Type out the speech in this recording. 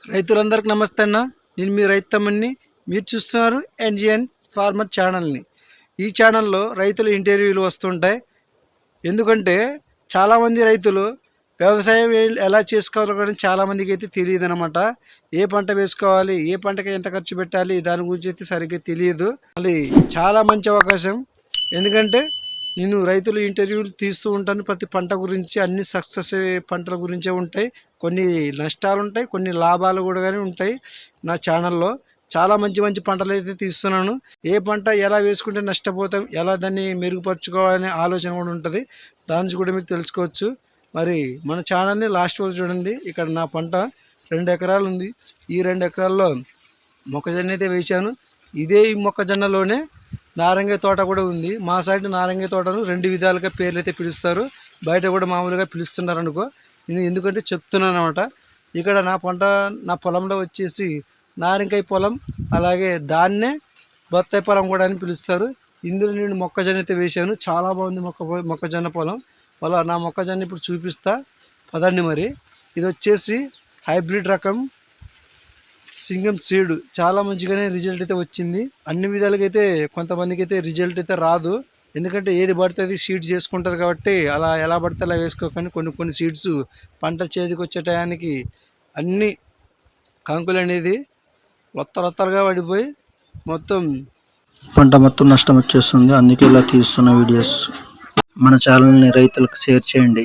రైతులందరికీ నమస్తే అన్న. నేను మీ రైతు తమ్ముడిని. మీరు చూస్తున్నారు ఎన్జిఎన్ ఫార్మర్ ఛానల్ని. ఈ ఛానల్లో రైతుల ఇంటర్వ్యూలు వస్తుంటాయి. ఎందుకంటే చాలామంది రైతులు వ్యవసాయం ఎలా చేసుకోవాలో కూడా చాలామందికి అయితే తెలియదు అనమాట. ఏ పంట వేసుకోవాలి, ఏ పంటకి ఎంత ఖర్చు పెట్టాలి, దాని గురించి అయితే సరిగ్గా తెలియదు. అది చాలా మంచి అవకాశం. ఎందుకంటే నేను రైతుల ఇంటర్వ్యూలు తీస్తూ ఉంటాను. ప్రతి పంట గురించి అన్ని సక్సెస్ పంటల గురించే ఉంటాయి. కొన్ని నష్టాలు ఉంటాయి, కొన్ని లాభాలు కూడా కానీ ఉంటాయి. నా ఛానల్లో చాలా మంచి మంచి పంటలు అయితే తీస్తున్నాను. ఏ పంట ఎలా వేసుకుంటే నష్టపోతాం, ఎలా దాన్ని మెరుగుపరుచుకోవాలనే ఆలోచన కూడా ఉంటుంది. దాని నుంచి కూడా మీరు తెలుసుకోవచ్చు. మరి మన ఛానల్ని లాస్ట్ వరకు చూడండి. ఇక్కడ నా పంట 2 ఎకరాలు ఉంది. ఈ 2 ఎకరాల్లో మొక్కజొన్న అయితే వేశాను. ఇదే ఈ మొక్కజొన్నలోనే నారంగి తోట కూడా ఉంది. మా సైడ్ నారంగి తోటను 2 విధాలుగా పేర్లు అయితే పిలుస్తారు. బయట కూడా మామూలుగా పిలుస్తున్నారు అనుకో. నేను ఎందుకంటే చెప్తున్నాను అనమాట. ఇక్కడ నా పంట, నా పొలంలో వచ్చేసి నారింకాయ పొలం, అలాగే దాన్నే బత్తాయి పొలం కూడా అని పిలుస్తారు. ఇందులో నేను మొక్కజొన్న అయితే వేశాను. చాలా బాగుంది మొక్కజొన్న పొలం. నా మొక్కజొన్న ఇప్పుడు చూపిస్తా పదండి. మరి ఇది వచ్చేసి హైబ్రిడ్ రకం సింగం సీడ్. చాలా మంచిగానే రిజల్ట్ అయితే వచ్చింది. అన్ని విధాలుగా అయితే కొంతమందికి అయితే రిజల్ట్ అయితే రాదు. ఎందుకంటే ఏది పడితే అది సీడ్ చేసుకుంటారు కాబట్టి అలా ఎలా పడితే అలా వేసుకోకని కొన్ని సీడ్స్ పంట చేతికి వచ్చే టయానికి అన్ని కంకులు అనేది రొత్తలుగా పడిపోయి మొత్తం పంట మొత్తం నష్టం వచ్చేస్తుంది. అందుకే ఇలా తీస్తున్న వీడియోస్. మన ఛానల్ని రైతులకు షేర్ చేయండి.